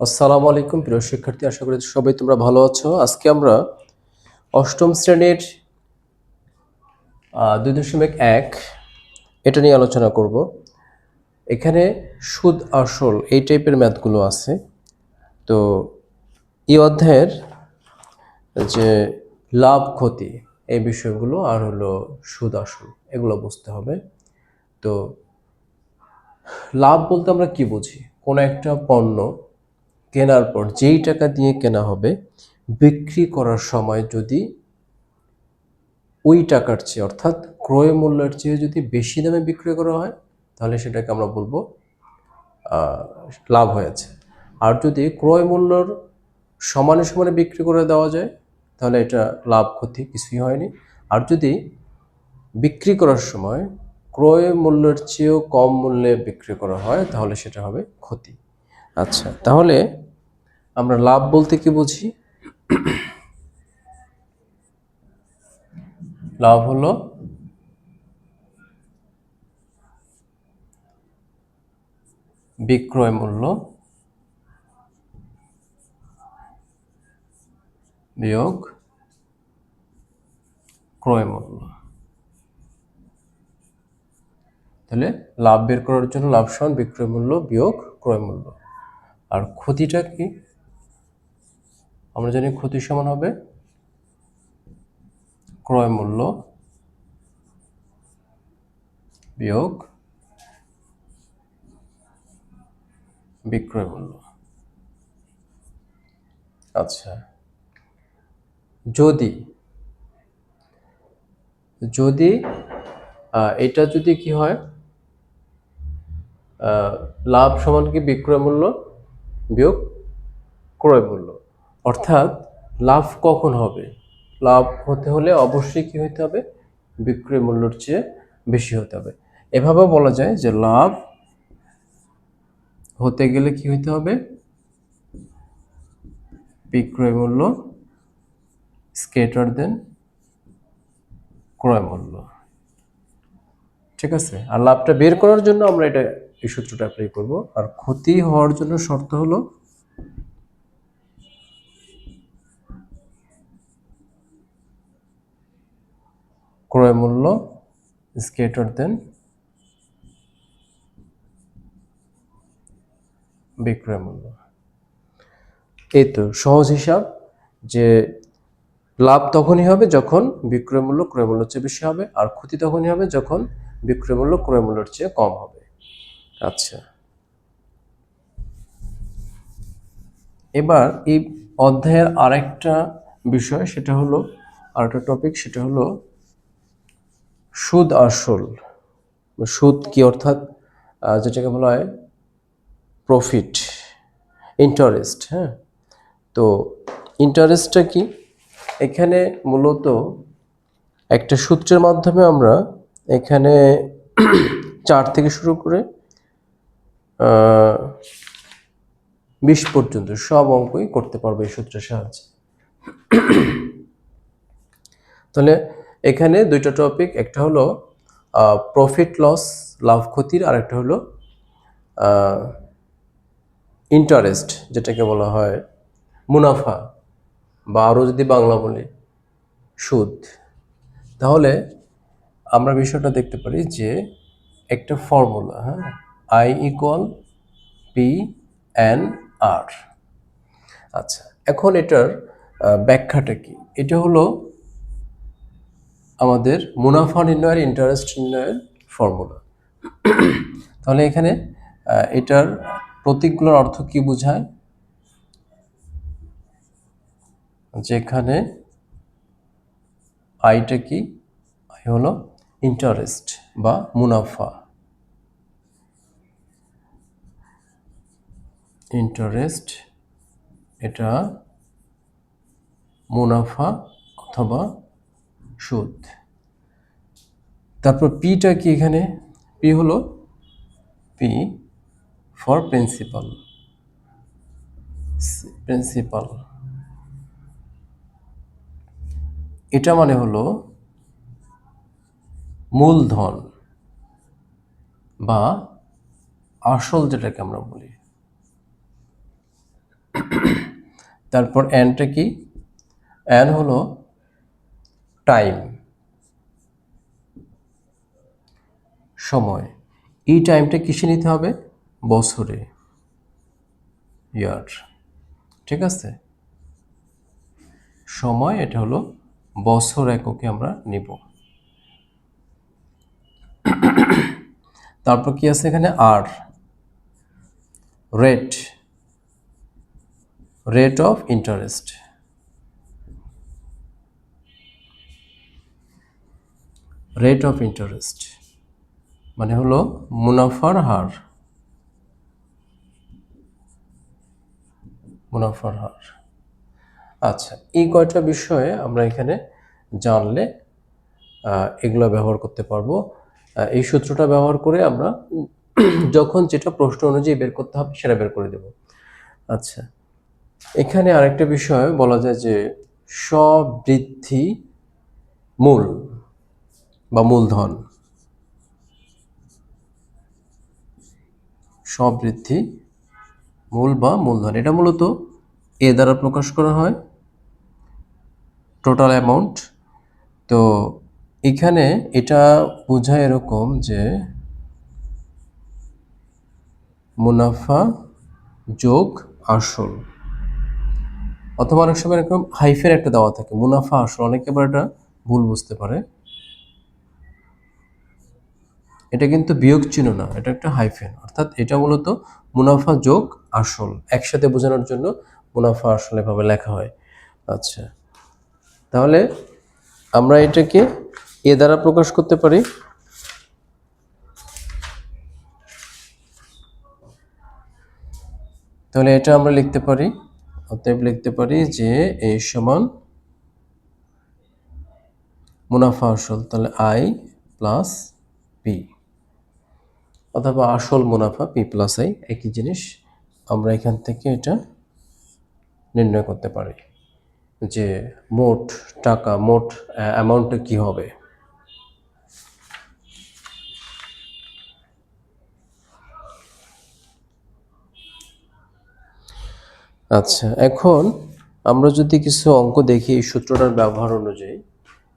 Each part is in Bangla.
আসসালামু আলাইকুম প্রিয় শিক্ষার্থী, আশা করি সবাই তোমরা ভালো আছো। আজকে আমরা অষ্টম শ্রেণীর 2.1 এটা নিয়ে আলোচনা করব। এখানে সুদ আসল এই টাইপের ম্যাথগুলো আছে। তো এই অধ্যায়ের যে লাভ ক্ষতি এই বিষয়গুলো আর হলো সুদ আসল এগুলো বুঝতে হবে। তো লাভ বলতে আমরা কি বুঝি? কোনো একটা পণ্য কেনার পর যেই টাকা দিয়ে কেনা হবে, বিক্রি করার সময় যদি ওই টাকার চেয়ে অর্থাৎ ক্রয় মূল্যের চেয়ে যদি বেশি দামে বিক্রি করা হয়, তাহলে সেটাকে আমরা বলবো লাভ হয়েছে। আর যদি ক্রয় মূল্যর সমানে সমানে বিক্রি করে দেওয়া যায়, তাহলে এটা লাভ ক্ষতি কিছুই হয়নি। আর যদি বিক্রি করার সময় ক্রয় মূল্যের চেয়েও কম মূল্যে বিক্রি করা হয়, তাহলে সেটা হবে ক্ষতি। আচ্ছা, তাহলে আমরা লাভ বলতে কি বুঝি? লাভ হলো বিক্রয় মূল্য বিয়োগ ক্রয় মূল্য। তাহলে লাভ বের করার জন্য লাভ সমান বিক্রয় মূল্য বিয়োগ ক্রয় মূল্য। আর ক্ষতিটা কি? আমরা জানি ক্ষতি সমান হবে ক্রয় মূল্য বিয়োগ বিক্রয় মূল্য। আচ্ছা, যদি যদি এটা যদি কি হয়, লাভ সমান কি বিক্রয় মূল্য বিয়োগ ক্রয় মূল্য, অর্থাৎ লাভ কখন হবে? লাভ হতে হলে অবশ্যই কি হতে হবে? বিক্রয় মূল্যের চেয়ে বেশি হতে হবে। এভাবে বলা যায় যে লাভ হতে গেলে কি হতে হবে? বিক্রয় মূল্য গ্রেটার দেন ক্রয় মূল্য। ঠিক আছে? আর লাভটা বের করার জন্য আমরা এই সূত্রটা অ্যাপ্লাই করব। আর ক্ষতি হওয়ার জন্য শর্ত হলো ক্রয় মূল্য গ্রেটার দেন বিক্রয় মূল্য। এই তো সহজ হিসাব যে লাভ তখনই হবে যখন বিক্রয় মূল্য ক্রয় মূল্যের চেয়ে বেশি হবে, আর ক্ষতি তখনই হবে যখন বিক্রয় মূল্য ক্রয় মূল্যের চেয়ে কম হবে। আচ্ছা, এবার এই অধ্যায়ের আরেকটা বিষয়, সেটা হলো আরেকটা টপিক, সেটা হলো সুদ আসল। সুদ কি, অর্থাৎ যেটাকে বলা হয় প্রফিট, ইন্টারেস্ট। হ্যাঁ, তো ইন্টারেস্টটা কি? এখানে মূলত একটা সূত্রের মাধ্যমে আমরা এখানে 4 থেকে শুরু করে 20 পর্যন্ত সব অঙ্কই করতে পারবো এই সূত্রের সাহায্যে। তাহলে এখানে দুইটা টপিক, একটা হলো প্রফিট লস লাভ ক্ষতির, আর একটা হলো ইন্টারেস্ট যেটাকে বলা হয় মুনাফা, বা আরও যদি বাংলা বলি সুদ। তাহলে আমরা বিষয়টা দেখতে পারি যে একটা ফর্মুলা, হ্যাঁ, আই ইকুয়াল পি এন আর। আচ্ছা, এখন এটার ব্যাখ্যাটা কি? এটা হলো আমাদের মুনাফা নির্ণয়ের, ইন্টারেস্ট নির্ণয়ের ফর্মুলা। তাহলে এখানে এটার প্রতীকগুলোর অর্থ কি বোঝায়? যেখানে আইটা কি? আই হলো ইন্টারেস্ট বা মুনাফা, ইন্টারেস্ট এটা মুনাফা অথবা সুদ। তারপর পিটা কি? এখানে পি হলো পি ফর প্রিন্সিপাল, প্রিন্সিপাল এটা মানে হলো মূলধন বা আসল যেটাকে আমরা বলি। তারপর এনটা কি, এন হলো টাইম, সময়। এই টাইমটা কিসে নিতে হবে, বছরে, ইয়ার। ঠিক আছে, সময় এটা হলো বছর এককে আমরা নিব। তারপর কি আছে এখানে, r, rate, rate of interest, rate of interest মানে হলো মুনাফার হার, মুনাফার হার। আচ্ছা, এই কয়টা বিষয়ে আমরা এখানে জানলে এগুলো ব্যবহার করতে পারবো। এই সূত্রটা ব্যবহার করে আমরা যখন যেটা প্রশ্ন অনুযায়ী বের করতে হবে সেটা বের করে দেব। আচ্ছা, এখানে আরেকটা বিষয় বলা যায় যে স্ববৃদ্ধি মূল বা মূলধন, স্ববৃদ্ধি মূল বা মূলধন, এটা মূলত এ দ্বারা প্রকাশ করা হয়, টোটাল অ্যামাউন্ট। তো এখানে এটা বোঝায় এরকম যে মুনাফা যোগ আসল, অথবা অনেক সময় এরকম হাইফের একটা দেওয়া থাকে, মুনাফা আসল, অনেকে আবার এটা ভুল বুঝতে পারে। এটা কিন্তু বিয়োগ চিহ্ন না, এটা একটা হাইফেন, অর্থাৎ এটা মূলত মুনাফা যোগ আসল একসাথে বোঝানোর জন্য মুনাফা আসল এভাবে লেখা হয়। আচ্ছা, তাহলে আমরা এটাকে এ দ্বারা প্রকাশ করতে পারি। তাহলে এটা আমরা লিখতে পারি, অতএব লিখতে পারি যে এ সমান মুনাফা আসল, তাহলে আই প্লাস পি, অথবা আসল মুনাফা পি প্লাস আই, একই জিনিস। আমরা এখান থেকে এটা নির্ণয় করতে পারি যে মোট টাকা, মোট অ্যামাউন্টটা কি হবে। আচ্ছা, এখন আমরা যদি কিছু অঙ্ক দেখি এই সূত্রটার ব্যবহার অনুযায়ী,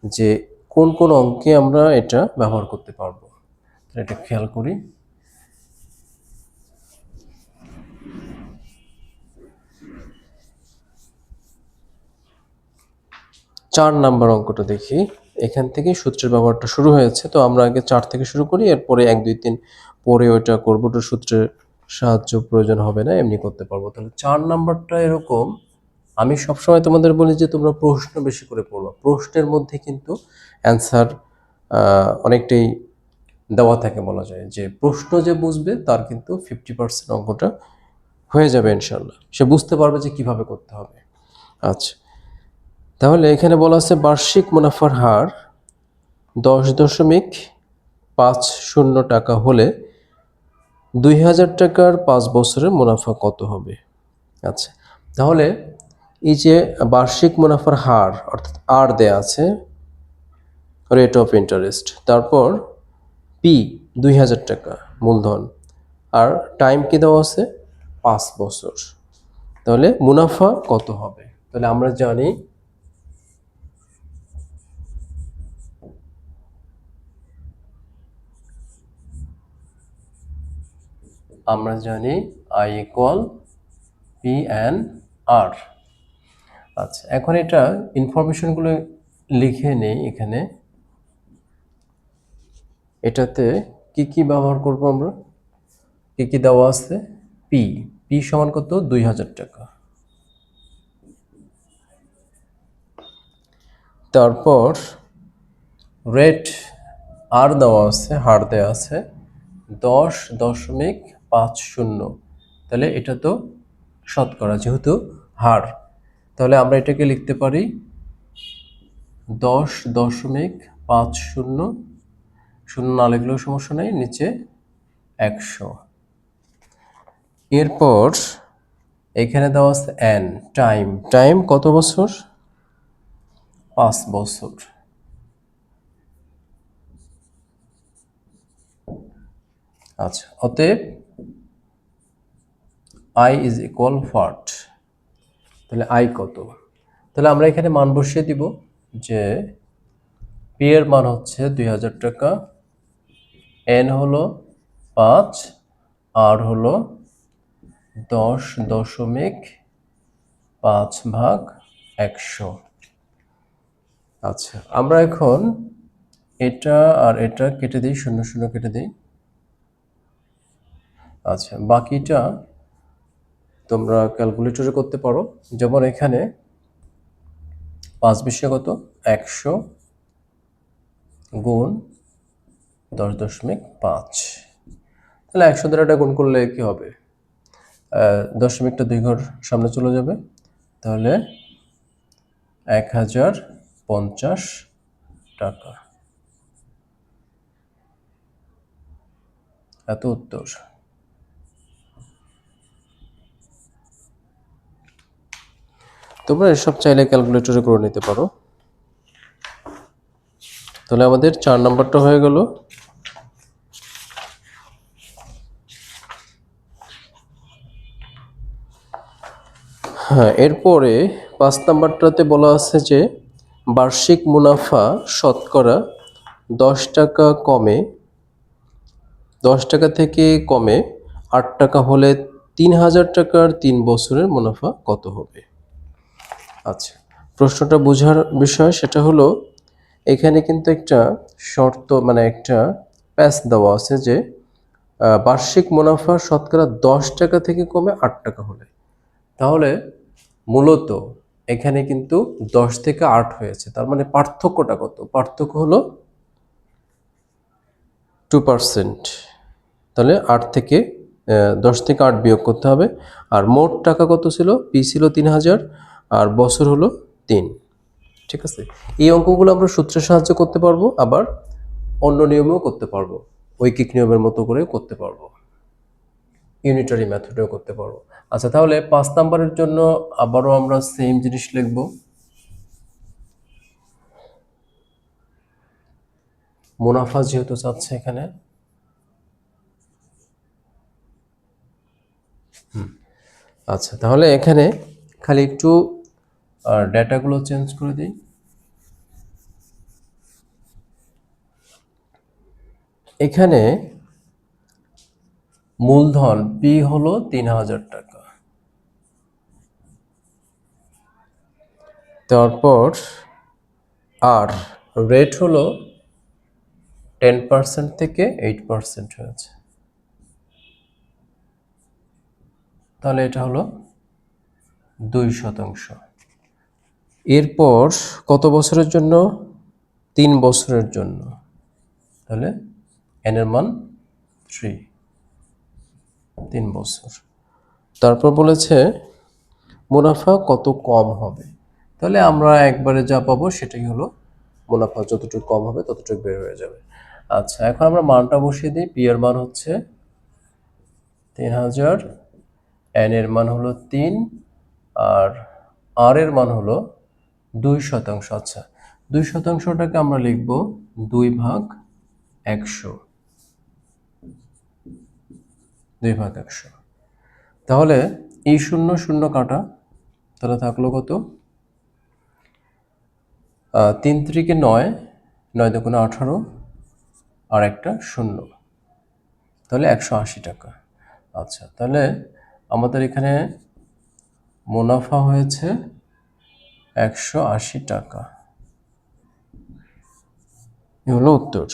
যে কোন কোন অঙ্কে আমরা এটা ব্যবহার করতে পারবো, এটা খেয়াল করি। 4 নাম্বার অঙ্কটা দেখি, এখান থেকে সূত্রের ব্যবহারটা শুরু হয়েছে। তো আমরা আগে 4 থেকে শুরু করি, এরপরে 1 2 3 পরে ওইটা করবো, তো সূত্রের সাহায্য প্রয়োজন হবে না, এমনি করতে পারবো। তাহলে 4 নাম্বারটা এরকম, আমি সবসময় তোমাদের বলি যে তোমরা প্রশ্ন বেশি করে পড়বা, প্রশ্নের মধ্যে কিন্তু অ্যান্সার অনেকটাই দেওয়া থাকে, বলা যায় যে প্রশ্ন যে বুঝবে তার কিন্তু 50% অঙ্কটা হয়ে যাবে ইনশাল্লাহ, সে বুঝতে পারবে যে কিভাবে করতে হবে। আচ্ছা, তাহলে এখানে বলা আছে বার্ষিক মুনাফার হার 10.50 টাকা হলে 2000 টাকার 5 বছরের মুনাফা কত হবে। আচ্ছা, তাহলে এই যে বার্ষিক মুনাফার হার অর্থাৎ আর দেয়া আছে, রেট অফ ইন্টারেস্ট, তারপর পি 2000 টাকা মূলধন, আর টাইম কি দেওয়া আছে 5 বছর, তাহলে মুনাফা কত হবে। তাহলে আমরা জানি আই ইকুয়াল পি এন আর। আচ্ছা, এখন এটা ইনফরমেশনগুলো লিখে নেই এখানে। এটাতে কি কি ব্যবহার করব আমরা, কি কি দেওয়া আছে, পি, পি সমান কত 2000 টাকা, তারপর রেট আর দেওয়া আছে, হার দেওয়া আছে 10.50, তাহলে এটা তো শতকরা যেহেতু হার, তাহলে আমরা এটাকে লিখতে পারি 10.50, শূন্য না লিখলেও সমস্যা নেই, নিচে 100। এরপর এখানে দেওয়া আছে এন, টাইম, টাইম কত বছর 5 বছর। আচ্ছা, অতএব আই ইজ ইকুয়াল হোয়াট, তাহলে আই কত? তাহলে আমরা এখানে মান বসিয়ে দিব যে পি এর মান হচ্ছে 2000 টাকা, এন হলো 5, আর হলো 10.5/100। আচ্ছা, আমরা এখন এটা আর এটা কেটে দিই, 0 0 কেটে দিই। আচ্ছা, বাকিটা তোমরা ক্যালকুলেটরে করতে পারো। যেমন এখানে 5 বিশে কত? 100 গুণ 10.5। তাহলে 100 দ্বারা এটা গুণ করলে কি হবে? দশমিকটা 2 ঘর সামনে চলে যাবে, তাহলে 1050 টাকা। এত উত্তর। তোমরা এসব চাইলে ক্যালকুলেটরে করে নিতে পারো। তাহলে আমাদের 4 নাম্বারটা হয়ে গেল। হ্যাঁ, এরপরে 5 নাম্বারটাতে বলা আছে যে বার্ষিক মুনাফা শতকরা 10 টাকা কমে 10 টাকা থেকে কমে 8 টাকা হলে 3000 টাকার 3 বছরের মুনাফা কত হবে? আচ্ছা, প্রশ্নটা বোঝার বিষয় সেটা হলো এখানে কিন্তু একটা শর্ত মানে একটা প্যাচ দেওয়া আছে যে বার্ষিক মুনাফা শতকরা 10 টাকা থেকে কমে 8 টাকা হলে। তাহলে মূলত এখানে কিন্তু 10 থেকে 8 হয়েছে, তার মানে পার্থক্যটা কত? পার্থক্য হলো 2%। তাহলে 8 থেকে 10 থেকে 8 বিয়োগ করতে হবে। আর মোট টাকা কত ছিল? পি ছিল 3000 আর বছর হলো 3। ঠিক আছে, এই অঙ্কগুলো আমরা সূত্রের সাহায্যে করতে পারবো, আবার অন্য নিয়মেও করতে পারবো, ঐকিক নিয়মের মতো করেও করতে পারবো, ইউনিটারি মেথডেও করতে পারবো। আচ্ছা, তাহলে 5 নাম্বারের জন্য আবারও আমরা সেম জিনিস লিখব। মুনাফা যেহেতু চাচ্ছে এখানে, আচ্ছা তাহলে এখানে খালি একটু ডেটাগুলো চেঞ্জ করে দিই। এখানে মূলধন পি হলো 3000 টাকা, তারপর আর রেট হলো 10% থেকে 8% হয়েছে, তাহলে এটা হলো 2%। এরপর কত বছরের জন্য? 3 বছরের জন্য, তাহলে এন এর মান 3 বছর। তারপর বলেছে মুনাফা কত কম হবে, তাহলে আমরা একবারে যা পাবো সেটাই হলো মুনাফা, যতটুকু কম হবে ততটুকু বের হয়ে যাবে। আচ্ছা, এখন আমরা মানটা বসিয়ে দিই। পি এর মান হচ্ছে 3000, এন এর মান হলো 3, আর আর এর মান হলো 2%। আচ্ছা, 2%টাকে আমরা লিখব 2/100, 2/100। তাহলে এই 0 0 কাটা, তাহলে থাকলো কত? 3 3 9, 9 2 18, আর একটা 0, তাহলে 180 টাকা। আচ্ছা, তাহলে আমাদের এখানে মুনাফা হয়েছে 180 টাকা। এ হলো উত্তর।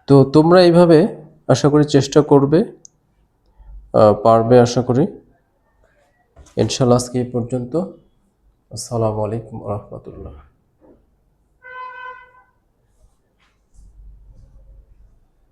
তো তোমরা এইভাবে আশা করি চেষ্টা করবে, পারবে আশা করি। ইনশাআল্লাহ আজকে এই পর্যন্ত। আসসালামু আলাইকুম ওয়া রাহমাতুল্লাহ।